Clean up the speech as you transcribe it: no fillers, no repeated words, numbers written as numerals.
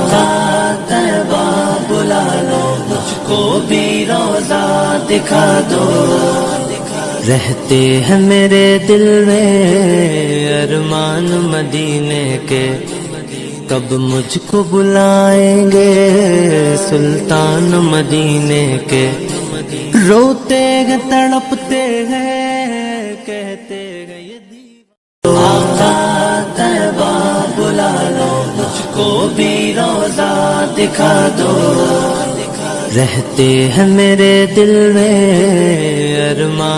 आका तैबा बुला लो, मुझको भी रोजा दिखा दो। रहते हैं मेरे दिल में अरमान मदीने के, कब मुझको बुलाएंगे सुल्तान मदीने के। रोते हैं तड़पते हैं कहते हैं ये दीवाना। आका तैबा बुला लो, मुझको भी रोजा दिखा दो। रहते हैं मेरे दिल में अरमान